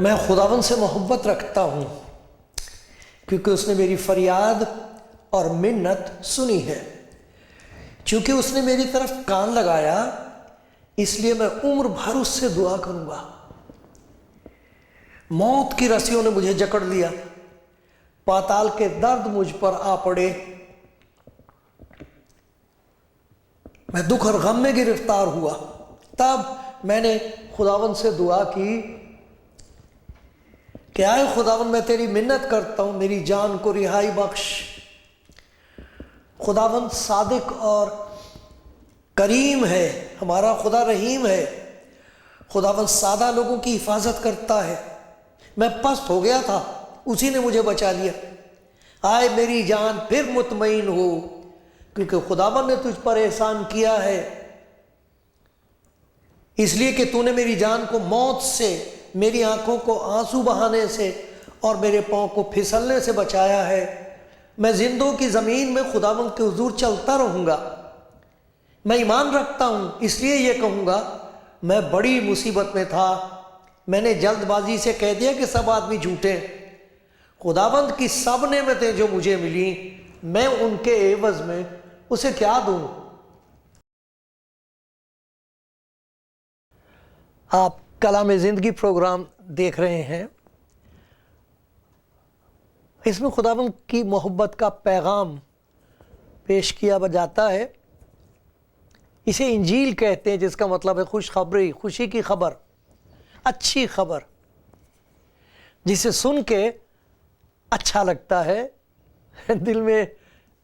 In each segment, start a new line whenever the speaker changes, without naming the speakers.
میں خداوند سے محبت رکھتا ہوں کیونکہ اس نے میری فریاد اور منت سنی ہے۔ چونکہ اس نے میری طرف کان لگایا، اس لیے میں عمر بھر اس سے دعا کروں گا۔ موت کی رسیوں نے مجھے جکڑ لیا، پاتال کے درد مجھ پر آ پڑے۔ میں دکھ اور غم میں گرفتار ہوا۔ تب میں نے خداوند سے دعا کی کہ آئے خداوند، میں تیری منت کرتا ہوں، میری جان کو رہائی بخش۔ خداوند صادق اور کریم ہے، ہمارا خدا رحیم ہے۔ خداوند سادہ لوگوں کی حفاظت کرتا ہے۔ میں پست ہو گیا تھا، اسی نے مجھے بچا لیا۔ آئے میری جان پھر مطمئن ہو، کیونکہ خداوند نے تجھ پر احسان کیا ہے، اس لیے کہ تو نے میری جان کو موت سے، میری آنکھوں کو آنسو بہانے سے اور میرے پاؤں کو پھسلنے سے بچایا ہے۔ میں زندوں کی زمین میں خداوند کے حضور چلتا رہوں گا۔ میں ایمان رکھتا ہوں، اس لیے یہ کہوں گا، میں بڑی مصیبت میں تھا۔ میں نے جلد بازی سے کہہ دیا کہ سب آدمی جھوٹے ہیں۔ خداوند کی سب نعمتیں جو مجھے ملیں، میں ان کے عوض میں اسے کیا دوں؟ آپ کلام زندگی پروگرام دیکھ رہے ہیں۔ اس میں خداوند کی محبت کا پیغام پیش کیا جاتا ہے۔ اسے انجیل کہتے ہیں، جس کا مطلب ہے خوشخبری، خوشی کی خبر، اچھی خبر، جسے سن کے اچھا لگتا ہے، دل میں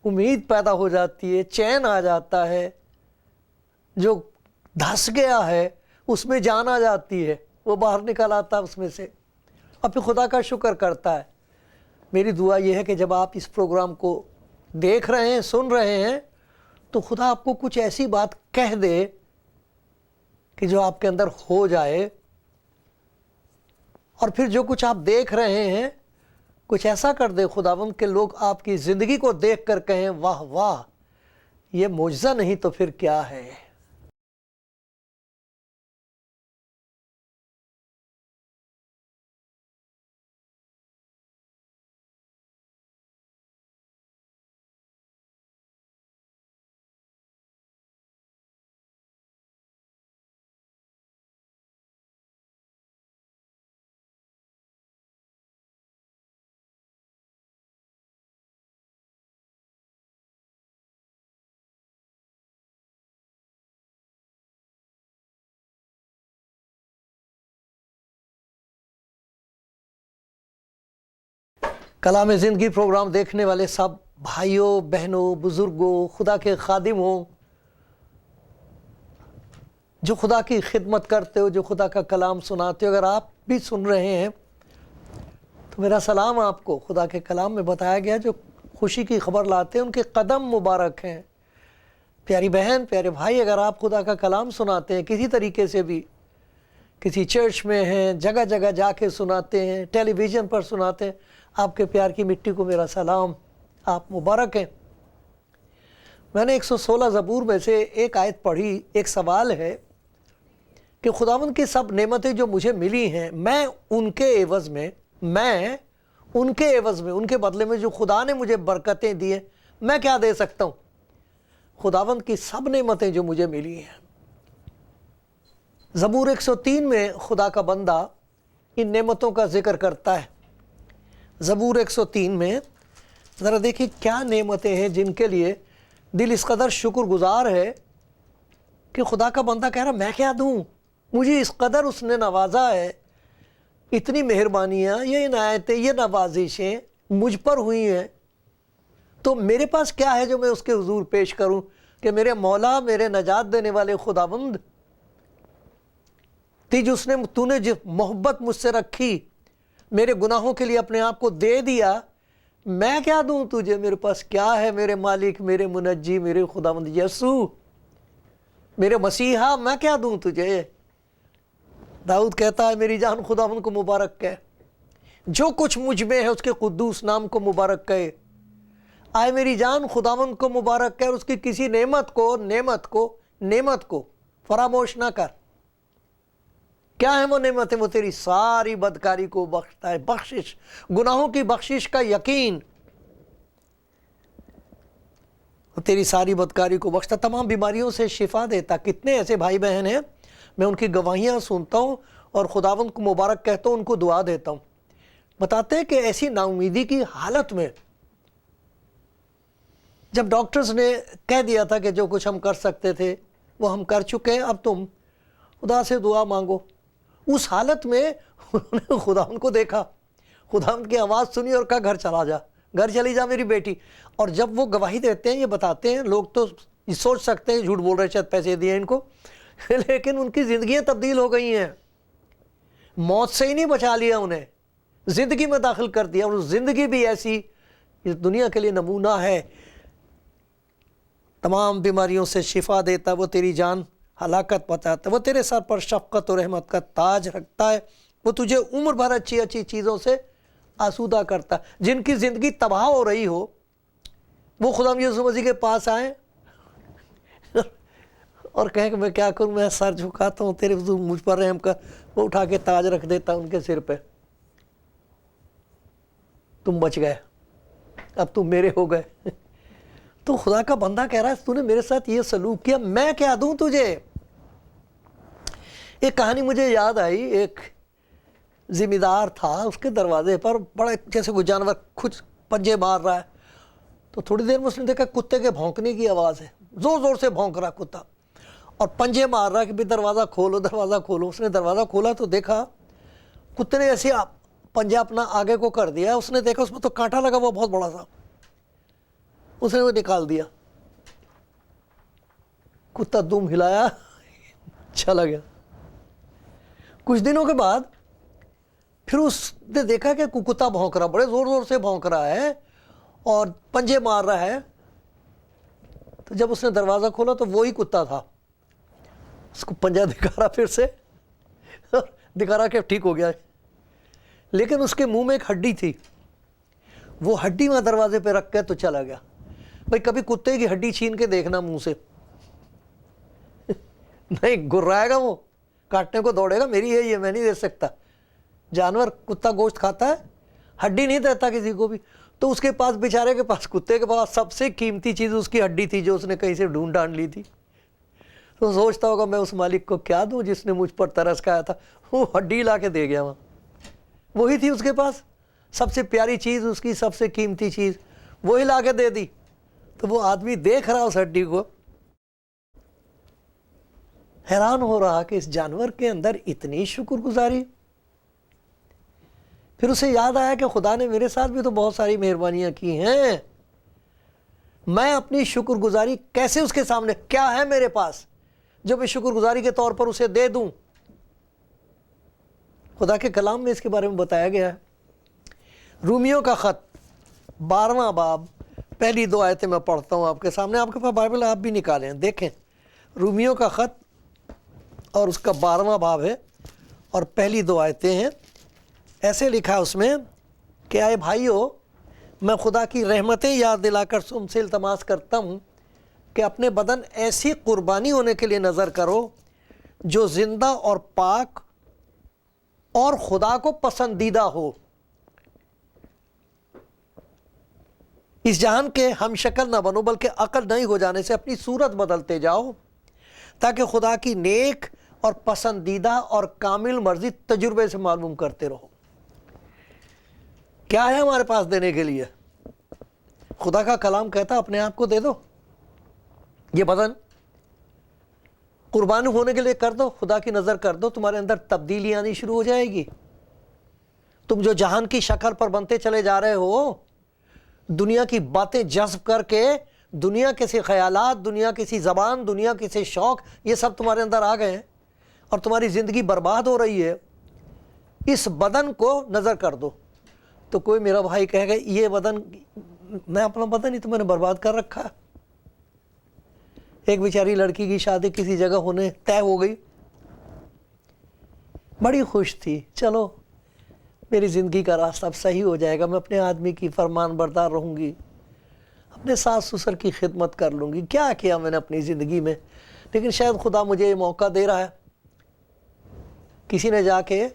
امید پیدا ہو جاتی ہے، چین آ جاتا ہے، جو دھس گیا ہے اس میں جان آ جاتی ہے، وہ باہر نکل آتا ہے اس میں سے، اور پھر خدا کا شکر کرتا ہے۔ میری دعا یہ ہے کہ جب آپ اس پروگرام کو دیکھ رہے ہیں، سن رہے ہیں، تو خدا آپ کو کچھ ایسی بات کہہ دے کہ جو آپ کے اندر ہو جائے، اور پھر جو کچھ آپ دیکھ رہے ہیں کچھ ایسا کر دے خداوند کہ لوگ آپ کی زندگی کو دیکھ کر کہیں، واہ واہ، یہ معجزہ نہیں تو پھر کیا ہے۔ کلام زندگی پروگرام دیکھنے والے سب بھائیوں، بہنوں، بزرگوں، خدا کے خادم ہوں، جو خدا کی خدمت کرتے ہو، جو خدا کا کلام سناتے ہو، اگر آپ بھی سن رہے ہیں تو میرا سلام آپ کو۔ خدا کے کلام میں بتایا گیا جو خوشی کی خبر لاتے ہیں ان کے قدم مبارک ہیں۔ پیاری بہن، پیارے بھائی، اگر آپ خدا کا کلام سناتے ہیں کسی طریقے سے بھی، کسی چرچ میں ہیں، جگہ جگہ جا کے سناتے ہیں، ٹیلی ویژن پر سناتے ہیں، آپ کے پیار کی مٹی کو میرا سلام، آپ مبارک ہیں۔ میں نے 116 زبور میں سے ایک آیت پڑھی، ایک سوال ہے کہ خداوند کی سب نعمتیں جو مجھے ملی ہیں، میں ان کے عوض میں، ان کے بدلے میں جو خدا نے مجھے برکتیں دی ہیں، میں کیا دے سکتا ہوں؟ خداوند کی سب نعمتیں جو مجھے ملی ہیں۔ زبور 103 میں خدا کا بندہ ان نعمتوں کا ذکر کرتا ہے۔ زبور 103 میں ذرا دیکھیں کیا نعمتیں ہیں جن کے لیے دل اس قدر شکر گزار ہے کہ خدا کا بندہ کہہ رہا میں کیا دوں، مجھے اس قدر اس نے نوازا ہے، اتنی مہربانیاں، یہ عنایتیں، یہ نوازشیں مجھ پر ہوئی ہیں، تو میرے پاس کیا ہے جو میں اس کے حضور پیش کروں کہ میرے مولا، میرے نجات دینے والے خداوند، تو نے جو محبت مجھ سے رکھی، میرے گناہوں کے لیے اپنے آپ کو دے دیا، میں کیا دوں تجھے؟ میرے پاس کیا ہے میرے مالک، میرے منجی، میرے خداوند یسوع، میرے مسیحا، میں کیا دوں تجھے؟ داؤد کہتا ہے میری جان خداوند کو مبارک کہے، جو کچھ مجھ میں ہے اس کے قدوس نام کو مبارک کہے۔ آئے میری جان خداوند کو مبارک کہے اور اس کی کسی نعمت کو فراموش نہ کر۔ کیا ہے وہ نعمتیں؟ وہ تیری ساری بدکاری کو بخشتا ہے، بخشش، گناہوں کی بخشش کا یقین، وہ تیری ساری بدکاری کو بخشتا، تمام بیماریوں سے شفا دیتا۔ کتنے ایسے بھائی بہن ہیں، میں ان کی گواہیاں سنتا ہوں اور خداوند کو مبارک کہتا ہوں، ان کو دعا دیتا ہوں، بتاتے ہیں کہ ایسی نا امیدی کی حالت میں جب ڈاکٹرز نے کہہ دیا تھا کہ جو کچھ ہم کر سکتے تھے وہ ہم کر چکے ہیں، اب تم خدا سے دعا مانگو، اس حالت میں انہوں نے خداوند کو دیکھا، خداوند کی آواز سنی اور کہا گھر چلا جا، گھر چلی جا میری بیٹی۔ اور جب وہ گواہی دیتے ہیں، یہ بتاتے ہیں، لوگ تو یہ سوچ سکتے ہیں جھوٹ بول رہے، شاید پیسے دیے ان کو، لیکن ان کی زندگیاں تبدیل ہو گئی ہیں، موت سے ہی نہیں بچا لیا انہیں، زندگی میں داخل کر دیا، اور زندگی بھی ایسی اس دنیا کے لیے نمونہ ہے، تمام بیماریوں سے شفا دیتا، وہ تیری جان ہلاکت بچاتا، وہ تیرے سر پر شفقت و رحمت کا تاج رکھتا ہے، وہ تجھے عمر بھر اچھی اچھی چیزوں سے آسودہ کرتا ہے۔ جن کی زندگی تباہ ہو رہی ہو وہ خدا یسوع مسیح کے پاس آئیں اور کہیں کہ میں کیا کروں، میں سر جھکاتا ہوں، تیرے حضور مجھ پر رحم کر، وہ اٹھا کے تاج رکھ دیتا ان کے سر پہ، تم بچ گئے، اب تم میرے ہو گئے۔ تو خدا کا بندہ کہہ رہا ہے تو نے میرے ساتھ یہ سلوک کیا، میں کیا دوں تجھے؟ ایک کہانی مجھے یاد آئی، ایک ذمہ دار تھا، اس کے دروازے پر بڑا جیسے کوئی جانور کچھ پنجے مار رہا ہے، تو تھوڑی دیر میں اس نے دیکھا کتے کے بھونکنے کی آواز ہے، زور زور سے بھونک رہا کتا اور پنجے مار رہا ہے کہ بھی دروازہ کھولو دروازہ کھولو۔ اس نے دروازہ کھولا تو دیکھا کتے نے ایسے پنجہ اپنا آگے کو کر دیا، اس نے دیکھا اس میں تو کانٹا لگا ہوا بہت بڑا تھا، اس نے وہ نکال دیا، کتا دم ہلایا چلا گیا۔ کچھ دنوں کے بعد پھر اس نے دیکھا کہ کتا بھونک رہا، بڑے زور زور سے بھونک رہا ہے اور پنجے مار رہا ہے، تو جب اس نے دروازہ کھولا تو وہی کتا تھا، اس کو پنجہ دکھا رہا، پھر سے دکھا رہا کہ ٹھیک ہو گیا، لیکن اس کے منہ میں ایک ہڈی تھی، وہ ہڈی وہاں دروازے پہ رکھ کے تو چلا گیا۔ بھائی کبھی کتے کی ہڈی چھین کے دیکھنا منہ سے، نہیں گرائے گا، وہ کاٹنے کو دوڑے گا، میری ہے یہ، میں نہیں دے سکتا۔ جانور کتا گوشت کھاتا ہے، ہڈی نہیں دیتا کسی کو بھی، تو اس کے پاس بیچارے کے پاس، کتے کے پاس سب سے قیمتی چیز اس کی ہڈی تھی جو اس نے کہیں سے ڈھونڈ ڈانڈ لی تھی۔ تو سوچتا ہوگا میں اس مالک کو کیا دوں جس نے مجھ پر ترس کھایا تھا، وہ ہڈی لا کے دے گیا، وہاں وہی تھی اس کے پاس، سب سے پیاری چیز، اس کی سب سے قیمتی چیز وہی لا کے دے دی۔ تو وہ آدمی دیکھ رہا اس ہڈی کو، حیران ہو رہا کہ اس جانور کے اندر اتنی شکر گزاری۔ پھر اسے یاد آیا کہ خدا نے میرے ساتھ بھی تو بہت ساری مہربانیاں کی ہیں، میں اپنی شکر گزاری کیسے اس کے سامنے، کیا ہے میرے پاس جو میں شکر گزاری کے طور پر اسے دے دوں؟ خدا کے کلام میں اس کے بارے میں بتایا گیا ہے۔ رومیوں کا خط 12واں باب پہلی 2 آیتیں میں پڑھتا ہوں آپ کے سامنے، آپ کے پاس بائبل آپ بھی نکالیں، دیکھیں رومیوں کا خط اور اس کا 12واں باب ہے اور پہلی 2 آیتیں ہیں۔ ایسے لکھا اس میں کہ اے بھائیو، میں خدا کی رحمتیں یاد دلا کر تم سے التماس کرتا ہوں کہ اپنے بدن ایسی قربانی ہونے کے لیے نظر کرو جو زندہ اور پاک اور خدا کو پسندیدہ ہو۔ اس جہان کے ہم شکل نہ بنو بلکہ عقل نئی ہو جانے سے اپنی صورت بدلتے جاؤ تاکہ خدا کی نیک اور پسندیدہ اور کامل مرضی تجربے سے معلوم کرتے رہو۔ کیا ہے ہمارے پاس دینے کے لیے؟ خدا کا کلام کہتا اپنے آپ کو دے دو، یہ بدن قربانی ہونے کے لیے کر دو، خدا کی نظر کر دو، تمہارے اندر تبدیلی آنی شروع ہو جائے گی۔ تم جو جہان کی شکل پر بنتے چلے جا رہے ہو، دنیا کی باتیں جذب کر کے، دنیا کے سے خیالات، دنیا کی سی زبان، دنیا کے سے شوق، یہ سب تمہارے اندر آ گئے ہیں اور تمہاری زندگی برباد ہو رہی ہے۔ اس بدن کو نظر کر دو. تو کوئی میرا بھائی کہے گا یہ بدن، میں اپنا بدن ہی تو میں نے برباد کر رکھا. ایک بیچاری لڑکی کی شادی کسی جگہ ہونے طے ہو گئی، بڑی خوش تھی، چلو میری زندگی کا راستہ اب صحیح ہو جائے گا، میں اپنے آدمی کی فرمان بردار رہوں گی، اپنے ساس سسر کی خدمت کر لوں گی. کیا کیا میں نے اپنی زندگی میں، لیکن شاید خدا مجھے یہ موقع دے رہا ہے. کسی نے جا کے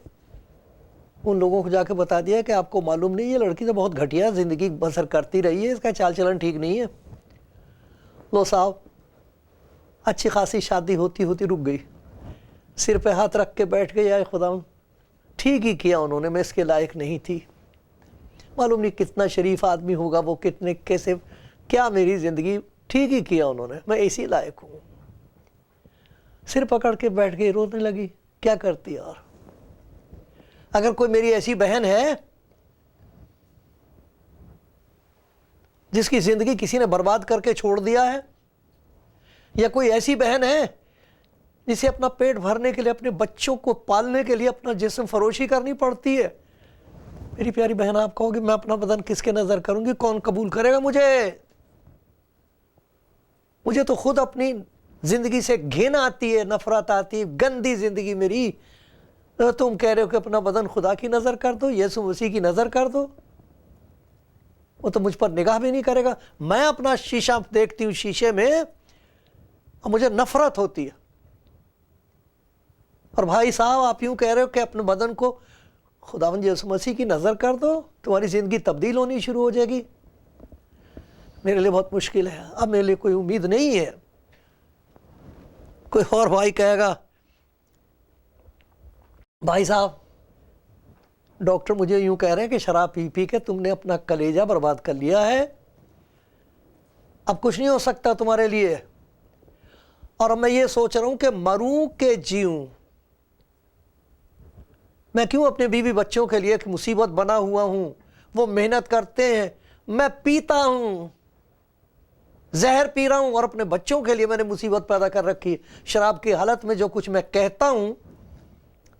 ان لوگوں کو جا کے بتا دیا کہ آپ کو معلوم نہیں یہ لڑکی تو بہت گھٹیا زندگی بسر کرتی رہی ہے، اس کا چال چلن ٹھیک نہیں ہے. لو صاحب، اچھی خاصی شادی ہوتی ہوتی رک گئی، سر پہ ہاتھ رکھ کے بیٹھ گئی، آئے خدا ٹھیک ہی کیا انہوں نے، میں اس کے لائق نہیں تھی. معلوم نہیں کتنا شریف آدمی ہوگا وہ، کتنے کیسے، کیا میری زندگی، ٹھیک ہی کیا انہوں نے، میں اسی لائق ہوں. سر پکڑ کے بیٹھ گئی، رونے لگی. کیا کرتی یار؟ اگر کوئی میری ایسی بہن ہے جس کی زندگی کسی نے برباد کر کے چھوڑ دیا ہے، یا کوئی ایسی بہن ہے جسے اپنا پیٹ بھرنے کے لیے، اپنے بچوں کو پالنے کے لیے اپنا جسم فروشی کرنی پڑتی ہے، میری پیاری بہن آپ کہو گے میں اپنا بدن کس کے نظر کروں گی؟ کون قبول کرے گا مجھے؟ مجھے تو خود اپنی زندگی سے گھن آتی ہے، نفرت آتی ہے، گندی زندگی میری. تم کہہ رہے ہو کہ اپنا بدن خدا کی نظر کر دو، یسوع مسیح کی نظر کر دو. وہ تو مجھ پر نگاہ بھی نہیں کرے گا. میں اپنا شیشہ دیکھتی ہوں شیشے میں اور مجھے نفرت ہوتی ہے. اور بھائی صاحب آپ یوں کہہ رہے ہو کہ اپنے بدن کو خداوند یسوع مسیح کی نظر کر دو، تمہاری زندگی تبدیل ہونی شروع ہو جائے گی. میرے لیے بہت مشکل ہے، اب میرے لیے کوئی امید نہیں ہے. کوئی اور بھائی کہے گا بھائی صاحب ڈاکٹر مجھے یوں کہہ رہے ہیں کہ شراب پی پی کے تم نے اپنا کلیجہ برباد کر لیا ہے، اب کچھ نہیں ہو سکتا تمہارے لیے، اور اب میں یہ سوچ رہا ہوں کہ مروں کہ جیوں. میں کیوں اپنے بیوی بچوں کے لیے ایک مصیبت بنا ہوا ہوں، وہ محنت کرتے ہیں، میں پیتا ہوں، زہر پی رہا ہوں، اور اپنے بچوں کے لیے میں نے مصیبت پیدا کر رکھی ہے. شراب کی حالت میں جو کچھ میں کہتا ہوں،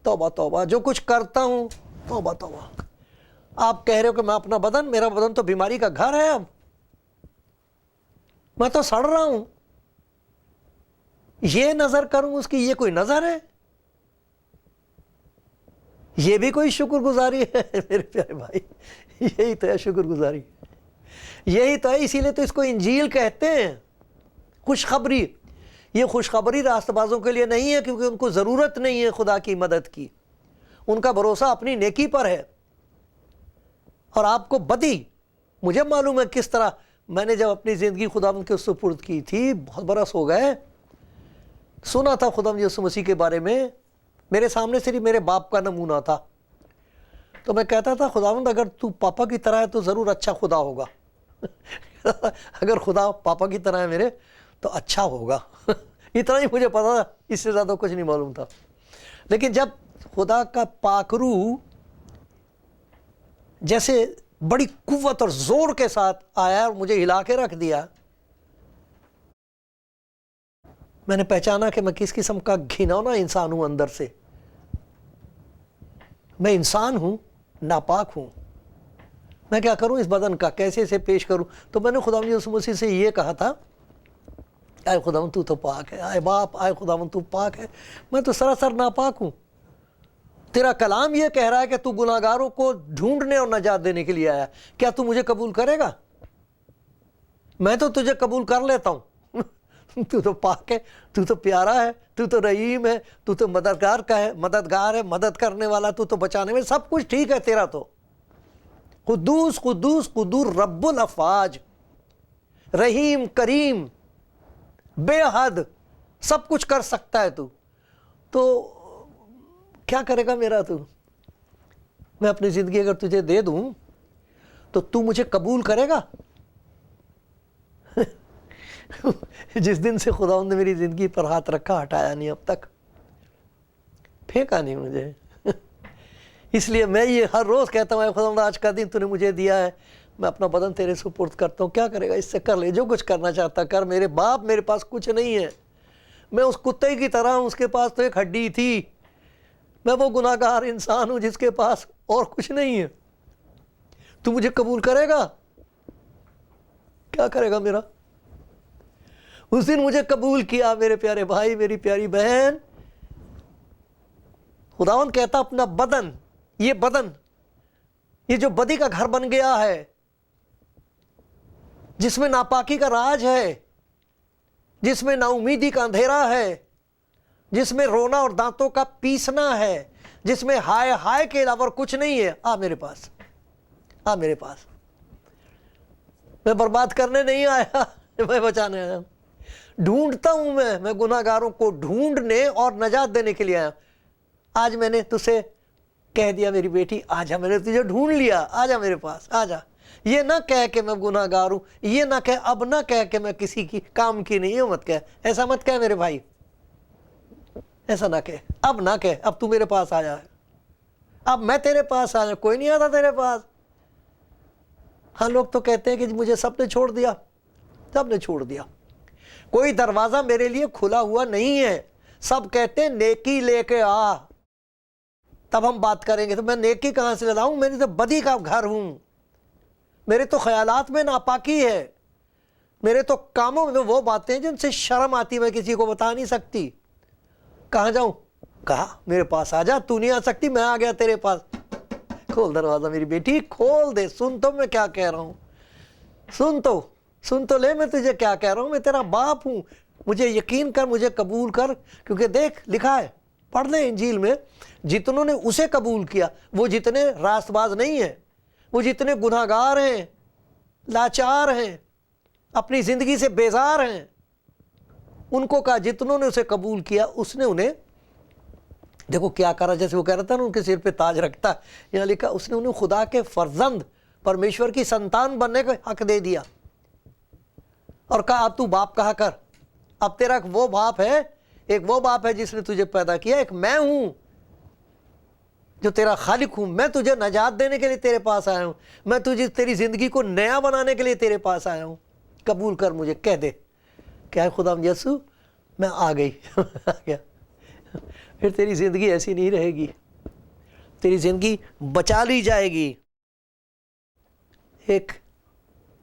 توبہ توبہ، جو کچھ کرتا ہوں، توبہ توبہ. آپ کہہ رہے ہو کہ میں اپنا بدن، میرا بدن تو بیماری کا گھر ہے، اب میں تو سڑ رہا ہوں. یہ نظر کروں اس کی، یہ کوئی نظر ہے؟ یہ بھی کوئی شکر گزاری ہے؟ میرے پیارے بھائی یہی تو ہے شکر گزاری، یہی تو ہے. اسی لیے تو اس کو انجیل کہتے ہیں، خوشخبری. یہ خوشخبری راست بازوں کے لیے نہیں ہے، کیونکہ ان کو ضرورت نہیں ہے خدا کی مدد کی، ان کا بھروسہ اپنی نیکی پر ہے. اور آپ کو بدی، مجھے معلوم ہے کس طرح میں نے جب اپنی زندگی خداوند کے سپرد کی تھی، بہت برس ہو گئے، سنا تھا خداوند یسوع مسیح کے بارے میں، میرے سامنے صرف میرے باپ کا نمونہ تھا، تو میں کہتا تھا خداوند اگر تو پاپا کی طرح ہے تو ضرور اچھا خدا ہوگا. اگر خدا پاپا کی طرح ہے میرے تو اچھا ہوگا. اتنا ہی مجھے پتا تھا، اس سے زیادہ کچھ نہیں معلوم تھا. لیکن جب خدا کا پاک روح جیسے بڑی قوت اور زور کے ساتھ آیا اور مجھے ہلا کے رکھ دیا، میں نے پہچانا کہ میں کس قسم کا گھنونا انسان ہوں اندر سے. میں انسان ہوں، ناپاک ہوں، میں کیا کروں اس بدن کا، کیسے اسے پیش کروں. تو میں نے خداوند یسوع مسیح سے یہ کہا تھا، اے خداوند تو تو پاک ہے، اے باپ، اے خداوند تو پاک ہے، میں تو سراسر ناپاک ہوں. تیرا کلام یہ کہہ رہا ہے کہ تو گناہگاروں کو ڈھونڈنے اور نجات دینے کے لیے آیا، کیا تو مجھے قبول کرے گا؟ میں تو تجھے قبول کر لیتا ہوں. تو تو پاک ہے، تو تو پیارا ہے، تو تو رحیم ہے، تو تو مددگار کا ہے، مددگار ہے، مدد کرنے والا، تو تو بچانے میں، سب کچھ ٹھیک ہے تیرا تو. قدوس قدوس قدوس رب الافواج، رحیم کریم، بے حد، سب کچھ کر سکتا ہے تو کیا کرے گا میرا تو؟ میں اپنی زندگی اگر تجھے دے دوں تو مجھے قبول کرے گا؟ جس دن سے خداوند نے میری زندگی پر ہاتھ رکھا، ہٹایا نہیں اب تک، پھینکا نہیں مجھے. اس لیے میں یہ ہر روز کہتا ہوں، اے خداوند آج کا دن تو نے مجھے دیا ہے، میں اپنا بدن تیرے سپرد کرتا ہوں، کیا کرے گا اس سے؟ کر لے جو کچھ کرنا چاہتا کر. میرے باپ، میرے پاس کچھ نہیں ہے، میں اس کتے کی طرح ہوں، اس کے پاس تو ایک ہڈی تھی، میں وہ گناہ گار انسان ہوں جس کے پاس اور کچھ نہیں ہے. تو مجھے قبول کرے گا؟ کیا کرے گا میرا؟ اس دن مجھے قبول کیا میرے پیارے بھائی، میری پیاری بہن. خداوند کہتا اپنا بدن، یہ بدن، یہ جو بدی کا گھر بن گیا ہے، جس میں ناپاکی کا راج ہے، جس میں نا امیدی کا اندھیرا ہے، جس میں رونا اور دانتوں کا پیسنا ہے، جس میں ہائے ہائے کے علاوہ کچھ نہیں ہے، آ میرے پاس، آ میرے پاس. میں برباد کرنے نہیں آیا، میں بچانے آیا. ڈھونڈتا ہوں میں گناہ گاروں کو ڈھونڈنے اور نجات دینے کے لیے آیا. آج میں نے تجھے کہہ دیا میری بیٹی آجا، میں نے تجھے ڈھونڈ لیا، آجا میرے پاس، آجا. یہ نہ کہہ کہ میں گناہ گار ہوں، یہ نہ کہہ، اب نہ کہہ کہ میں کسی کی کام کی نہیں، یہ مت کہہ، ایسا مت کہہ میرے بھائی، ایسا نہ کہہ، اب نہ کہہ. اب تو میرے پاس آیا ہے، اب میں تیرے پاس آیا. کوئی نہیں آتا تیرے پاس. ہاں لوگ تو کہتے ہیں کہ مجھے سب نے چھوڑ دیا، سب نے چھوڑ دیا، کوئی دروازہ میرے لیے کھلا ہوا نہیں ہے. سب کہتے ہیں نیکی لے کے آ، تب ہم بات کریں گے. تو میں نیکی کہاں سے لاؤں؟ میری تو بدی کا گھر ہوں، میرے تو خیالات میں ناپاکی ہے، میرے تو کاموں میں وہ باتیں جن سے شرم آتی میں کسی کو بتا نہیں سکتی. کہاں جاؤں؟ کہا میرے پاس آ جا. تو نہیں آ سکتی، میں آ گیا تیرے پاس. کھول دروازہ میری بیٹی، کھول دے. سن تو میں کیا کہہ رہا ہوں، سن تو لے میں تجھے کیا کہہ رہا ہوں. میں تیرا باپ ہوں، مجھے یقین کر، مجھے قبول کر. کیونکہ دیکھ لکھا ہے، پڑھ لیں انجیل میں، جتنوں نے اسے قبول کیا وہ جتنے راست باز نہیں ہیں، وہ جتنے گناہ گار ہیں، لاچار ہیں، اپنی زندگی سے بیزار ہیں، ان کو کہا جتنوں نے اسے قبول کیا اس نے انہیں، دیکھو کیا کرا، جیسے وہ کہہ رہا تھا نا ان کے سر پہ تاج رکھتا، یہاں لکھا اس نے انہیں خدا کے فرزند، پرمیشور کی سنتان بننے کا حق دے دیا. اور کہا اب تو باپ کہا کر. اب تیرا ایک وہ باپ ہے جس نے تجھے پیدا کیا، ایک میں ہوں جو تیرا خالق ہوں. میں تجھے نجات دینے کے لیے تیرے پاس آیا ہوں، میں تجھے تیری زندگی کو نیا بنانے کے لیے تیرے پاس آیا ہوں. قبول کر مجھے. کہہ دے کیا ہے خدا یسوع میں آ گئی. آ گیا. پھر تیری زندگی ایسی نہیں رہے گی، تیری زندگی بچا لی جائے گی. ایک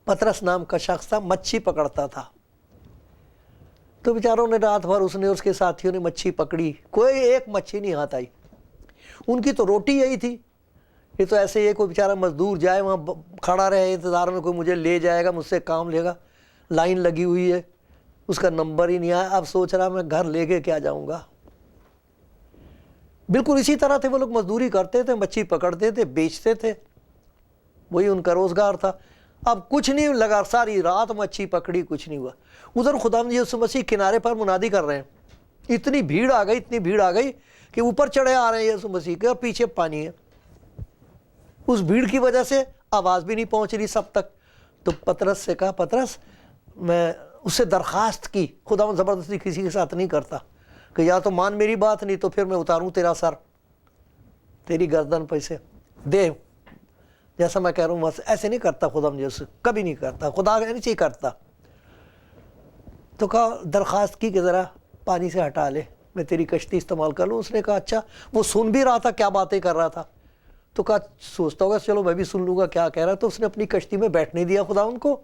پترس نام کا شخص تھا، مچھی پکڑتا تھا. تو بیچاروں نے رات بھر اس نے اس کے ساتھیوں نے مچھی پکڑی، کوئی ایک مچھی نہیں ہاتھ آئی. ان کی تو روٹی یہی تھی. یہ تو ایسے ہی کوئی بیچارہ مزدور جائے وہاں کھڑا رہے انتظار میں کوئی مجھے لے جائے گا، مجھ سے کام لے گا. لائن لگی ہوئی ہے، اس کا نمبر ہی نہیں آیا. اب سوچ رہا میں گھر لے کے کیا جاؤں گا. بالکل اسی طرح تھے وہ لوگ، مزدوری کرتے تھے، مچھی پکڑتے تھے، بیچتے تھے، وہی ان کا روزگار تھا. اب کچھ نہیں لگا، ساری رات مچھی پکڑی، کچھ نہیں ہوا. ادھر خداوند یسوع مسیح کنارے پر منادی کر رہے ہیں. اتنی بھیڑ آ گئی کہ اوپر چڑھے آ رہے ہیں یسوع مسیح کے اور پیچھے پانی ہے. اس بھیڑ کی وجہ سے آواز بھی نہیں پہنچ رہی سب تک. تو پترس سے کہا، پترس میں اس سے درخواست کی، خداوند زبردستی کسی کے ساتھ نہیں کرتا، کہ یا تو مان میری بات، نہیں تو پھر میں اتاروں تیرا سر، تیری گردن پہ سے دے، جیسا میں کہہ رہا ہوں بس. ایسے نہیں کرتا خدا، مجھے کبھی نہیں کرتا، خدا نہیں کرتا. تو کہا درخواست کی کہ ذرا پانی سے ہٹا لے، میں تیری کشتی استعمال کر لوں. اس نے کہا اچھا. وہ سن بھی رہا تھا کیا باتیں کر رہا تھا، تو کہا سوچتا ہوگا چلو میں بھی سن لوں گا کیا کہہ رہا ہے. تو اس نے اپنی کشتی میں بیٹھنے دیا خدا ان کو.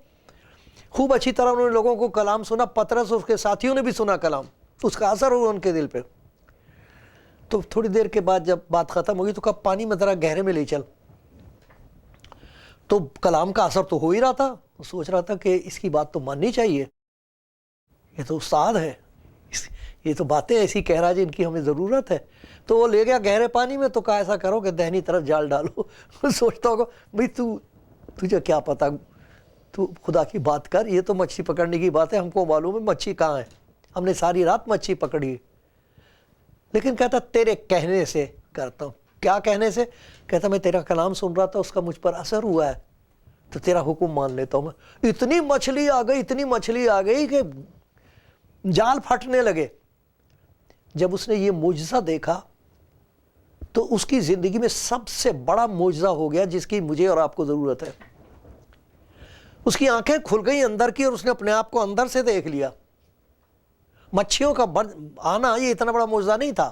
خوب اچھی طرح انہوں نے لوگوں کو کلام سنا. پترس اور اس کے ساتھیوں نے بھی سنا کلام، اس کا اثر ہوا ان کے دل پہ. تو تھوڑی دیر کے بعد جب بات ختم ہوگی تو کہا پانی میں ذرا گہرے میں لے چل. تو کلام کا اثر تو ہو ہی رہا تھا. سوچ رہا تھا کہ اس کی بات تو ماننی چاہیے، یہ تو استاد ہے، یہ تو باتیں ایسی کہہ رہا ہے جن کی ہمیں ضرورت ہے. تو وہ لے گیا گہرے پانی میں. تو کہا ایسا کرو کہ دہنی طرف جال ڈالو. سوچتا ہوگا بھائی تجھے کیا پتا، تو خدا کی بات کر، یہ تو مچھلی پکڑنے کی بات ہے، ہم کو معلوم ہے مچھی کہاں ہے، ہم نے ساری رات مچھی پکڑی. لیکن کہتا تیرے کہنے سے کرتا ہوں. کیا کہنے سے؟ کہتا میں تیرا کلام سن رہا تھا، اس کا مجھ پر اثر ہوا ہے، تو تیرا حکم مان لیتا ہوں میں. اتنی مچھلی آ گئی کہ جال پھٹنے لگے. جب اس نے یہ معجزہ دیکھا تو اس کی زندگی میں سب سے بڑا معجزہ ہو گیا جس کی مجھے اور آپ کو ضرورت ہے. اس کی آنکھیں کھل گئی اندر کی، اور اس نے اپنے آپ کو اندر سے دیکھ لیا. مچھلیوں کا آنا یہ اتنا بڑا معجزہ نہیں تھا.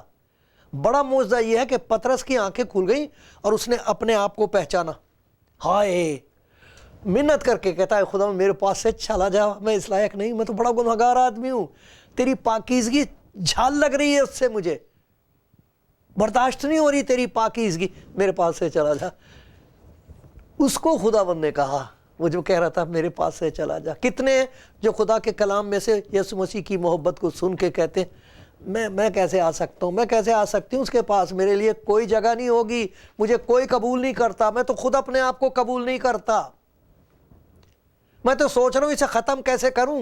بڑا معجزہ یہ ہے کہ پطرس کی آنکھیں کھل گئیں اور اس نے اپنے آپ کو پہچانا. ہائے، منت کر کے کہتا ہے خدا میرے پاس سے چلا جا، میں اس لائق نہیں، میں تو بڑا گنہگار آدمی ہوں، تیری پاکیزگی جھال لگ رہی ہے اس سے، مجھے برداشت نہیں ہو رہی تیری پاکیزگی، میرے پاس سے چلا جا. اس کو خداوند نے کہا، وہ جو کہہ رہا تھا میرے پاس سے چلا جا. کتنے جو خدا کے کلام میں سے یسوع مسیح کی محبت کو سن کے کہتے ہیں میں کیسے آ سکتا ہوں، میں کیسے آ سکتی ہوں اس کے پاس، میرے لیے کوئی جگہ نہیں ہوگی، مجھے کوئی قبول نہیں کرتا، میں تو خود اپنے آپ کو قبول نہیں کرتا، میں تو سوچ رہا ہوں اسے ختم کیسے کروں،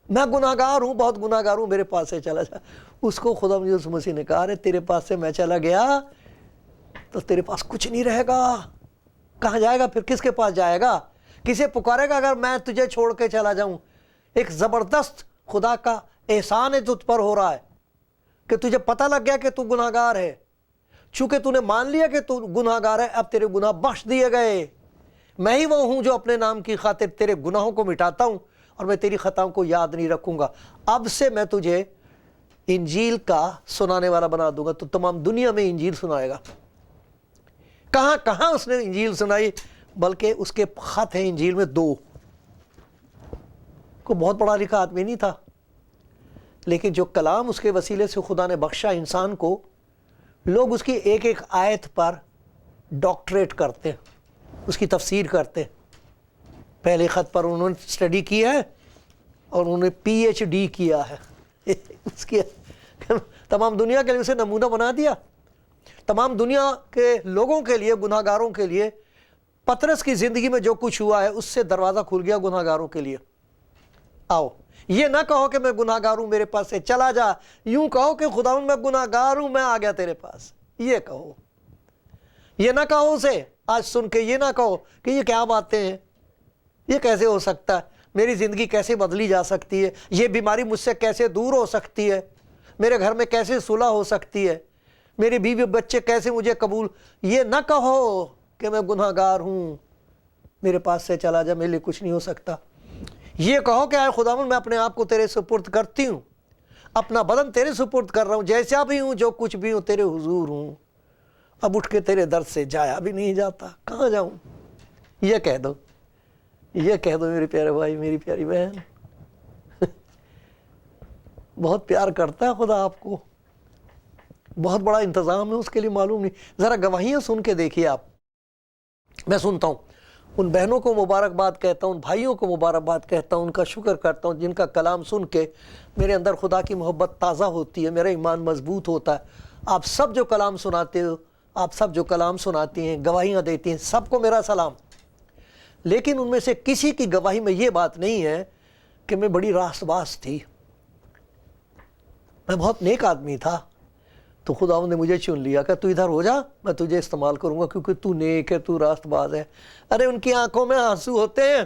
میں گناہگار ہوں، بہت گناہگار ہوں، میرے پاس سے چلا جا. اس کو خدا یسوع مسیح نے کہا تیرے پاس سے میں چلا گیا تو تیرے پاس کچھ نہیں رہے گا. کہاں جائے گا پھر، کس کے پاس جائے گا، کسے پکارے گا اگر میں تجھے چھوڑ کے چلا جاؤں. ایک زبردست خدا کا احسان ہے تجھ پر ہو رہا ہے کہ تجھے پتہ لگ گیا کہ تو گناہگار ہے. چونکہ تو نے مان لیا کہ تو گناہگار ہے، اب تیرے گناہ بخش دیے گئے. میں ہی وہ ہوں جو اپنے نام کی خاطر تیرے گناہوں کو مٹاتا ہوں اور میں تیری خطاؤں کو یاد نہیں رکھوں گا. اب سے میں تجھے انجیل کا سنانے والا بنا دوں گا، تو تمام دنیا میں انجیل سنائے گا. کہاں کہاں اس نے انجیل سنائی، بلکہ اس کے خط ہیں انجیل میں 2. کوئی بہت بڑا لکھا آدمی نہیں تھا، لیکن جو کلام اس کے وسیلے سے خدا نے بخشا انسان کو، لوگ اس کی ایک ایک آیت پر ڈاکٹریٹ کرتے ہیں، اس کی تفسیر کرتے ہیں. پہلے خط پر انہوں نے اسٹڈی کیا ہے اور انہوں نے PhD کیا ہے اس کی تمام دنیا کے لیے اسے نمونہ بنا دیا. تمام دنیا کے لوگوں کے لیے، گناہگاروں کے لیے، پطرس کی زندگی میں جو کچھ ہوا ہے اس سے دروازہ کھل گیا گناہگاروں کے لیے. آؤ، یہ نہ کہو کہ میں گناہگار ہوں میرے پاس سے چلا جا، یوں کہو کہ خداوند میں گناہگار ہوں، میں آ گیا تیرے پاس. یہ کہو، یہ نہ کہو اسے آج سن کے، یہ نہ کہو کہ یہ کیا باتیں ہیں، یہ کیسے ہو سکتا ہے، میری زندگی کیسے بدلی جا سکتی ہے، یہ بیماری مجھ سے کیسے دور ہو سکتی ہے، میرے گھر میں کیسے صلح ہو سکتی ہے، میری بیوی بچے کیسے مجھے قبول. یہ نہ کہو کہ میں گناہگار ہوں، میرے پاس سے چلا جا، میرے لیے کچھ نہیں ہو سکتا. یہ کہو کہ اے خداوند میں اپنے آپ کو تیرے سپرد کرتی ہوں، اپنا بدن تیرے سپرد کر رہا ہوں، جیسا بھی ہوں، جو کچھ بھی ہوں، تیرے حضور ہوں. اب اٹھ کے تیرے در سے جایا بھی نہیں جاتا، کہاں جاؤں. یہ کہہ دو، یہ کہہ دو میرے پیارے بھائی، میری پیاری بہن. بہت پیار کرتا ہے خدا آپ کو، بہت بڑا انتظام ہے اس کے لیے، معلوم نہیں. ذرا گواہیاں سن کے دیکھیے آپ. میں سنتا ہوں، ان بہنوں کو مبارکباد کہتا ہوں، ان بھائیوں کو مبارکباد کہتا ہوں، ان کا شکر کرتا ہوں جن کا کلام سن کے میرے اندر خدا کی محبت تازہ ہوتی ہے، میرا ایمان مضبوط ہوتا ہے. آپ سب جو کلام سناتے ہو، آپ سب جو کلام سناتی ہیں، گواہیاں دیتی ہیں، سب کو میرا سلام. لیکن ان میں سے کسی کی گواہی میں یہ بات نہیں ہے کہ میں بڑی راست باز تھی، میں بہت نیک آدمی تھا، تو خداوند نے مجھے چن لیا کہ تو ادھر ہو جا، میں تجھے استعمال کروں گا کیونکہ تو نیک ہے، تو راست باز ہے. ارے ان کی آنکھوں میں آنسو ہوتے ہیں،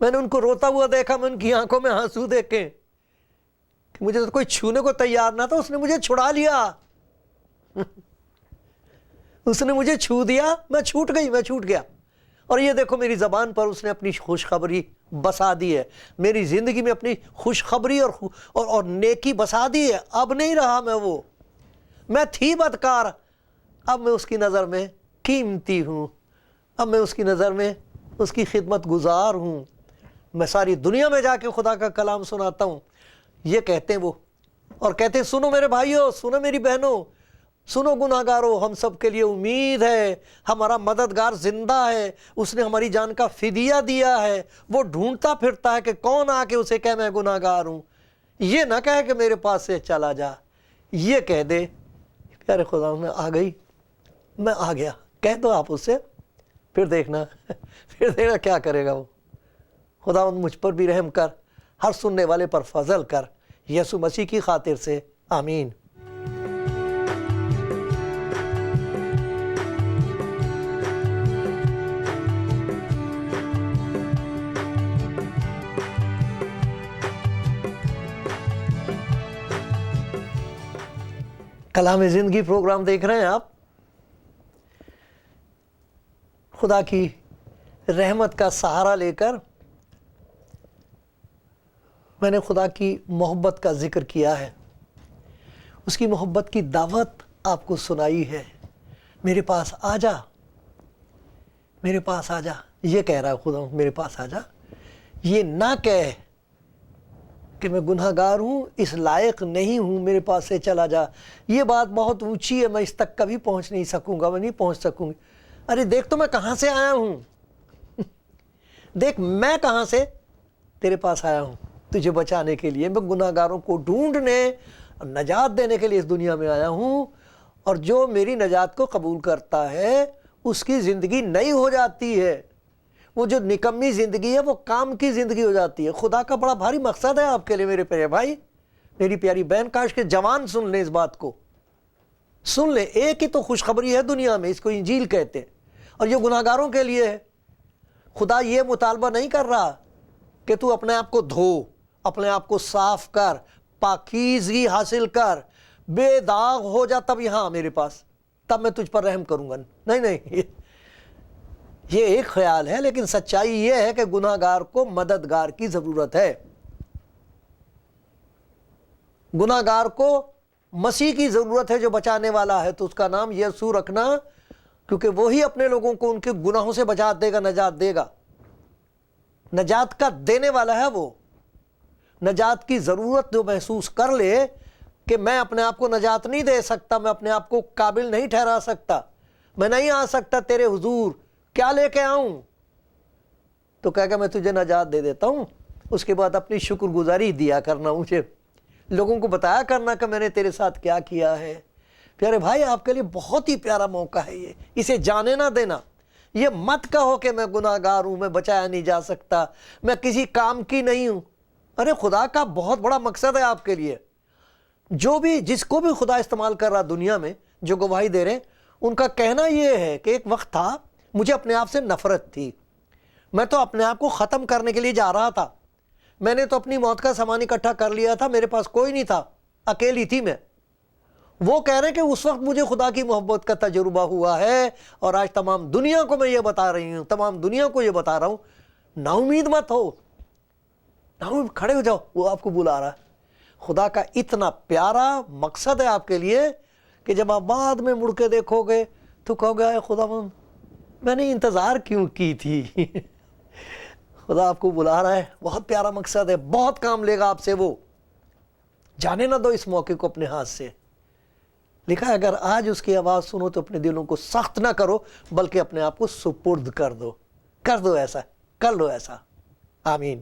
میں نے ان کو روتا ہوا دیکھا، میں ان کی آنکھوں میں آنسو دیکھے کہ مجھے تو کوئی چھونے کو تیار نہ تھا، اس نے مجھے چھڑا لیا. اس نے مجھے چھو دیا، میں چھوٹ گئی، میں چھوٹ گیا. اور یہ دیکھو میری زبان پر اس نے اپنی خوشخبری بسا دی ہے، میری زندگی میں اپنی خوشخبری اور نیکی بسا دی ہے. اب نہیں رہا میں وہ، میں تھی بدکار، اب میں اس کی نظر میں قیمتی ہوں، اب میں اس کی نظر میں اس کی خدمت گزار ہوں. میں ساری دنیا میں جا کے خدا کا کلام سناتا ہوں. یہ کہتے ہیں وہ، اور کہتے ہیں سنو میرے بھائیوں، سنو میری بہنوں، سنو گناہگارو، ہم سب کے لیے امید ہے، ہمارا مددگار زندہ ہے، اس نے ہماری جان کا فدیہ دیا ہے، وہ ڈھونڈتا پھرتا ہے کہ کون آ کے اسے کہے میں گناہگار ہوں. یہ نہ کہے کہ میرے پاس سے چلا جا، یہ کہہ دے پیارے خدا میں آ گئی، میں آ گیا. کہہ دو آپ اس سے، پھر دیکھنا کیا کرے گا وہ. خداوند مجھ پر بھی رحم کر، ہر سننے والے پر فضل کر، یسوع مسیح کی خاطر سے، آمین. کلام زندگی پروگرام دیکھ رہے ہیں آپ. خدا کی رحمت کا سہارا لے کر میں نے خدا کی محبت کا ذکر کیا ہے، اس کی محبت کی دعوت آپ کو سنائی ہے، میرے پاس آ جا، میرے پاس آ جا، یہ کہہ رہا ہے خدا، میرے پاس آ جا، یہ نہ کہہ کہ میں گناہ گار ہوں، اس لائق نہیں ہوں، میرے پاس سے چلا جا، یہ بات بہت اونچی ہے، میں اس تک کبھی پہنچ نہیں سکوں گا، میں نہیں پہنچ سکوں گی۔ ارے دیکھ تو میں کہاں سے آیا ہوں، دیکھ میں کہاں سے تیرے پاس آیا ہوں، تجھے بچانے کے لیے، میں گناہ گاروں کو ڈھونڈنے اور نجات دینے کے لیے اس دنیا میں آیا ہوں، اور جو میری نجات کو قبول کرتا ہے اس کی زندگی نئی ہو جاتی ہے، وہ جو نکمی زندگی ہے وہ کام کی زندگی ہو جاتی ہے۔ خدا کا بڑا بھاری مقصد ہے آپ کے لیے میرے پیارے بھائی، میری پیاری بہن، کاش کے جوان سن لیں اس بات کو، سن لیں۔ ایک ہی تو خوشخبری ہے دنیا میں، اس کو انجیل کہتے ہیں، اور یہ گناہ گاروں کے لیے ہے۔ خدا یہ مطالبہ نہیں کر رہا کہ تو اپنے آپ کو دھو، اپنے آپ کو صاف کر، پاکیزگی حاصل کر، بے داغ ہو جا، تب یہاں میرے پاس، تب میں تجھ پر رحم کروں گا۔ نہیں نہیں، یہ ایک خیال ہے، لیکن سچائی یہ ہے کہ گناہ گار کو مددگار کی ضرورت ہے، گناہ گار کو مسیح کی ضرورت ہے جو بچانے والا ہے، تو اس کا نام یسوع رکھنا، کیونکہ وہی اپنے لوگوں کو ان کے گناہوں سے بچا دے گا، نجات دے گا، نجات کا دینے والا ہے وہ۔ نجات کی ضرورت جو محسوس کر لے کہ میں اپنے آپ کو نجات نہیں دے سکتا، میں اپنے آپ کو قابل نہیں ٹھہرا سکتا، میں نہیں آ سکتا تیرے حضور، کیا لے کے آؤں، تو کہہ کہ میں تجھے نجات دے دیتا ہوں، اس کے بعد اپنی شکر گزاری دیا کرنا، مجھے لوگوں کو بتایا کرنا کہ میں نے تیرے ساتھ کیا کیا ہے۔ پیارے بھائی، آپ کے لیے بہت ہی پیارا موقع ہے یہ، اسے جانے نہ دینا۔ یہ مت کہو کہ میں گناہ گار ہوں، میں بچایا نہیں جا سکتا، میں کسی کام کی نہیں ہوں۔ ارے خدا کا بہت بڑا مقصد ہے آپ کے لیے، جو بھی جس کو بھی خدا استعمال کر رہا دنیا میں، جو گواہی دے رہے ہیں، ان کا کہنا یہ ہے کہ ایک وقت تھا مجھے اپنے آپ سے نفرت تھی، میں تو اپنے آپ کو ختم کرنے کے لیے جا رہا تھا، میں نے تو اپنی موت کا سامان اکٹھا کر لیا تھا، میرے پاس کوئی نہیں تھا، اکیلی تھی میں۔ وہ کہہ رہے ہیں کہ اس وقت مجھے خدا کی محبت کا تجربہ ہوا ہے، اور آج تمام دنیا کو میں یہ بتا رہی ہوں، تمام دنیا کو یہ بتا رہا ہوں، نا امید مت ہو، کھڑے ہو جاؤ، وہ آپ کو بلا رہا ہے۔ خدا کا اتنا پیارا مقصد ہے آپ کے لیے کہ جب آپ بعد میں مڑ کے دیکھو گے تو کہو گے اے خدا میں نے انتظار کیوں کی تھی۔ خدا آپ کو بلا رہا ہے، بہت پیارا مقصد ہے، بہت کام لے گا آپ سے وہ، جانے نہ دو اس موقع کو اپنے ہاتھ سے۔ لکھا ہے اگر آج اس کی آواز سنو تو اپنے دلوں کو سخت نہ کرو، بلکہ اپنے آپ کو سپرد کر دو ایسا، کر لو ایسا۔ آمین۔